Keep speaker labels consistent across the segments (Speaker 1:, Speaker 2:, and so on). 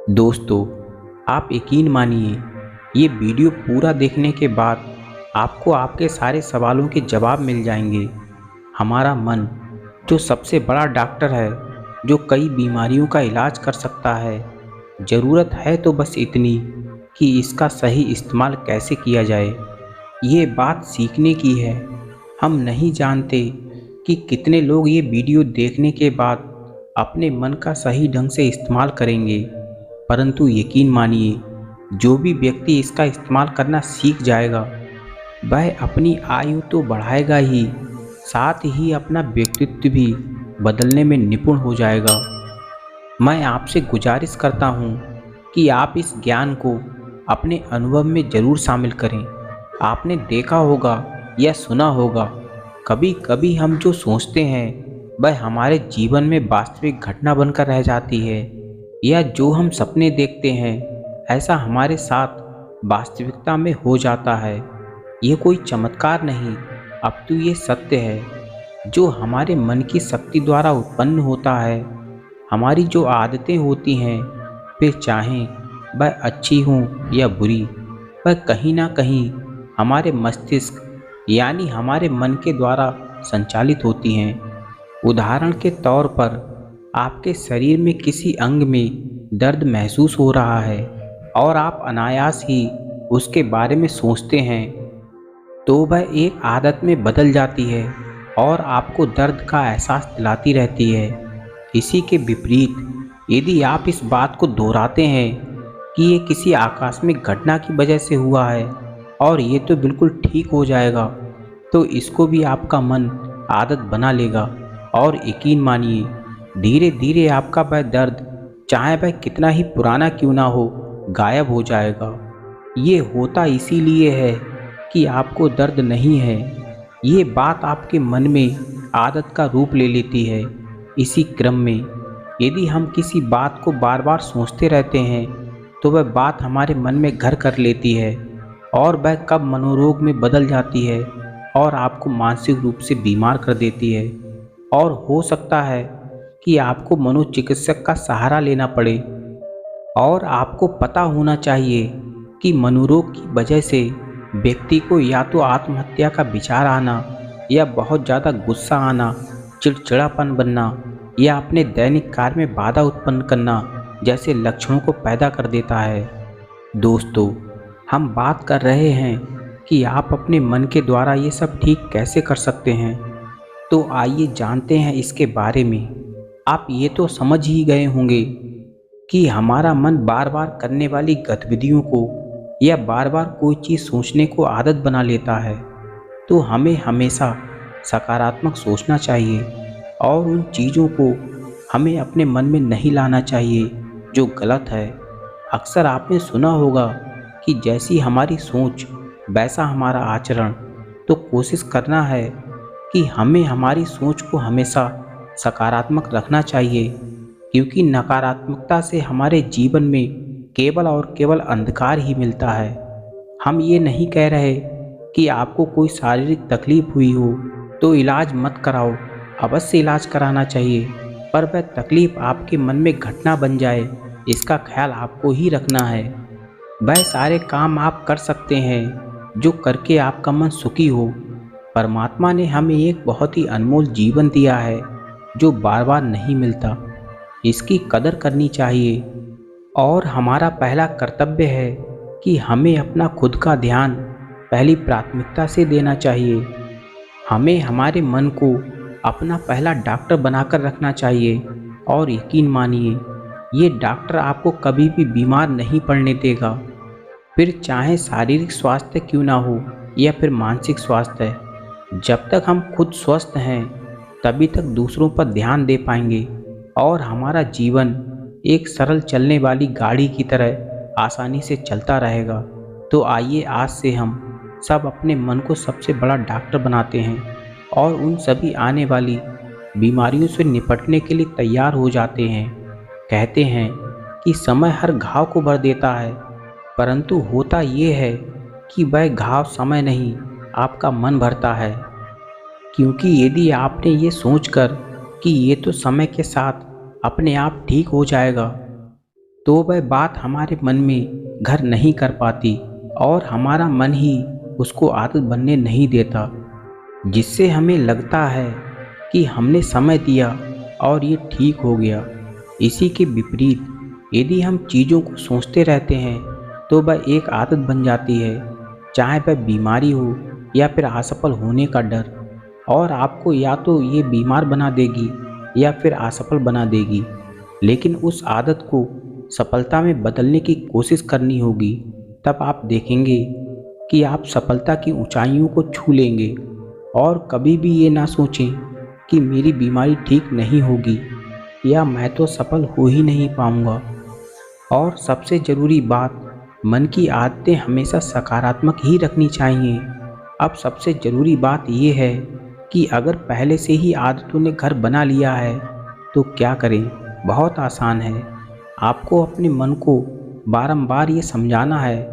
Speaker 1: दोस्तों, आप यकीन मानिए, ये वीडियो पूरा देखने के बाद आपको आपके सारे सवालों के जवाब मिल जाएंगे। हमारा मन, जो सबसे बड़ा डॉक्टर है, जो कई बीमारियों का इलाज कर सकता है, ज़रूरत है तो बस इतनी कि इसका सही इस्तेमाल कैसे किया जाए। ये बात सीखने की है। हम नहीं जानते कि कितने लोग ये वीडियो देखने के बाद अपने मन का सही ढंग से इस्तेमाल करेंगे, परंतु यकीन मानिए, जो भी व्यक्ति इसका इस्तेमाल करना सीख जाएगा, वह अपनी आयु तो बढ़ाएगा ही, साथ ही अपना व्यक्तित्व भी बदलने में निपुण हो जाएगा। मैं आपसे गुजारिश करता हूँ कि आप इस ज्ञान को अपने अनुभव में ज़रूर शामिल करें। आपने देखा होगा या सुना होगा, कभी कभी हम जो सोचते हैं वह हमारे जीवन में वास्तविक घटना बनकर रह जाती है, या जो हम सपने देखते हैं ऐसा हमारे साथ वास्तविकता में हो जाता है। ये कोई चमत्कार नहीं, अब तो ये सत्य है जो हमारे मन की शक्ति द्वारा उत्पन्न होता है। हमारी जो आदतें होती हैं, फिर चाहें वह अच्छी हों या बुरी, वह कहीं ना कहीं हमारे मस्तिष्क यानी हमारे मन के द्वारा संचालित होती हैं। उदाहरण के तौर पर, आपके शरीर में किसी अंग में दर्द महसूस हो रहा है और आप अनायास ही उसके बारे में सोचते हैं, तो वह एक आदत में बदल जाती है और आपको दर्द का एहसास दिलाती रहती है। इसी के विपरीत, यदि आप इस बात को दोहराते हैं कि ये किसी आकस्मिक घटना की वजह से हुआ है और ये तो बिल्कुल ठीक हो जाएगा, तो इसको भी आपका मन आदत बना लेगा और यकीन मानिए, धीरे धीरे आपका वह दर्द, चाहे वह कितना ही पुराना क्यों ना हो, गायब हो जाएगा। ये होता इसीलिए है कि आपको दर्द नहीं है। ये बात आपके मन में आदत का रूप ले लेती है। इसी क्रम में, यदि हम किसी बात को बार बार सोचते रहते हैं, तो वह बात हमारे मन में घर कर लेती है और वह कब मनोरोग में बदल जाती है और आपको मानसिक रूप से बीमार कर देती है। और हो सकता है कि आपको मनोचिकित्सक का सहारा लेना पड़े। और आपको पता होना चाहिए कि मनोरोग की वजह से व्यक्ति को या तो आत्महत्या का विचार आना, या बहुत ज़्यादा गुस्सा आना, चिड़चिड़ापन बनना, या अपने दैनिक कार्य में बाधा उत्पन्न करना जैसे लक्षणों को पैदा कर देता है। दोस्तों, हम बात कर रहे हैं कि आप अपने मन के द्वारा ये सब ठीक कैसे कर सकते हैं। तो आइए जानते हैं इसके बारे में। आप ये तो समझ ही गए होंगे कि हमारा मन बार बार करने वाली गतिविधियों को या बार बार कोई चीज़ सोचने को आदत बना लेता है, तो हमें हमेशा सकारात्मक सोचना चाहिए और उन चीज़ों को हमें अपने मन में नहीं लाना चाहिए जो गलत है। अक्सर आपने सुना होगा कि जैसी हमारी सोच वैसा हमारा आचरण, तो कोशिश करना है कि हमें हमारी सोच को हमेशा सकारात्मक रखना चाहिए, क्योंकि नकारात्मकता से हमारे जीवन में केवल और केवल अंधकार ही मिलता है। हम ये नहीं कह रहे कि आपको कोई शारीरिक तकलीफ हुई हो तो इलाज मत कराओ, अवश्य इलाज कराना चाहिए, पर वह तकलीफ आपके मन में घटना बन जाए, इसका ख्याल आपको ही रखना है। वह सारे काम आप कर सकते हैं जो करके आपका मन सुखी हो। परमात्मा ने हमें एक बहुत ही अनमोल जीवन दिया है जो बार बार नहीं मिलता। इसकी कदर करनी चाहिए और हमारा पहला कर्तव्य है कि हमें अपना खुद का ध्यान पहली प्राथमिकता से देना चाहिए। हमें हमारे मन को अपना पहला डॉक्टर बनाकर रखना चाहिए और यकीन मानिए, ये डॉक्टर आपको कभी भी बीमार नहीं पड़ने देगा, फिर चाहे शारीरिक स्वास्थ्य क्यों ना हो या फिर मानसिक स्वास्थ्य। जब तक हम खुद स्वस्थ हैं, तभी तक दूसरों पर ध्यान दे पाएंगे और हमारा जीवन एक सरल चलने वाली गाड़ी की तरह आसानी से चलता रहेगा। तो आइए आज से हम सब अपने मन को सबसे बड़ा डॉक्टर बनाते हैं और उन सभी आने वाली बीमारियों से निपटने के लिए तैयार हो जाते हैं। कहते हैं कि समय हर घाव को भर देता है, परंतु होता ये है कि वह घाव समय नहीं, आपका मन भरता है। क्योंकि यदि आपने ये सोचकर कि ये तो समय के साथ अपने आप ठीक हो जाएगा, तो वह बात हमारे मन में घर नहीं कर पाती और हमारा मन ही उसको आदत बनने नहीं देता, जिससे हमें लगता है कि हमने समय दिया और ये ठीक हो गया। इसी के विपरीत यदि हम चीज़ों को सोचते रहते हैं तो वह एक आदत बन जाती है, चाहे वह बीमारी हो या फिर असफल होने का डर, और आपको या तो ये बीमार बना देगी या फिर असफल बना देगी। लेकिन उस आदत को सफलता में बदलने की कोशिश करनी होगी, तब आप देखेंगे कि आप सफलता की ऊंचाइयों को छू लेंगे। और कभी भी ये ना सोचें कि मेरी बीमारी ठीक नहीं होगी या मैं तो सफल हो ही नहीं पाऊंगा। और सबसे ज़रूरी बात, मन की आदतें हमेशा सकारात्मक ही रखनी चाहिए। अब सबसे ज़रूरी बात यह है कि अगर पहले से ही आदतों ने घर बना लिया है तो क्या करें। बहुत आसान है। आपको अपने मन को बारंबार ये समझाना है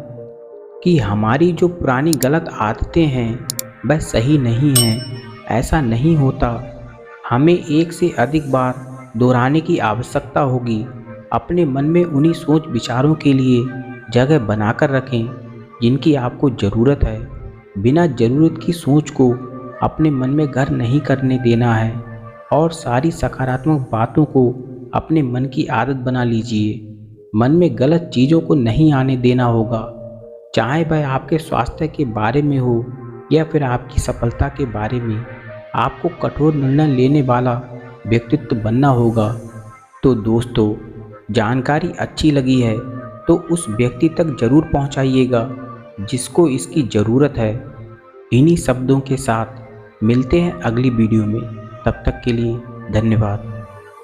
Speaker 1: कि हमारी जो पुरानी गलत आदतें हैं वह सही नहीं हैं। ऐसा नहीं होता। हमें एक से अधिक बार दोहराने की आवश्यकता होगी। अपने मन में उन्हीं सोच विचारों के लिए जगह बनाकर रखें जिनकी आपको ज़रूरत है। बिना ज़रूरत की सोच को अपने मन में घर नहीं करने देना है और सारी सकारात्मक बातों को अपने मन की आदत बना लीजिए। मन में गलत चीज़ों को नहीं आने देना होगा, चाहे वह आपके स्वास्थ्य के बारे में हो या फिर आपकी सफलता के बारे में। आपको कठोर निर्णय लेने वाला व्यक्तित्व बनना होगा। तो दोस्तों, जानकारी अच्छी लगी है तो उस व्यक्ति तक ज़रूर पहुंचाइएगा जिसको इसकी ज़रूरत है। इन्हीं शब्दों के साथ मिलते हैं अगली वीडियो में। तब तक के लिए धन्यवाद।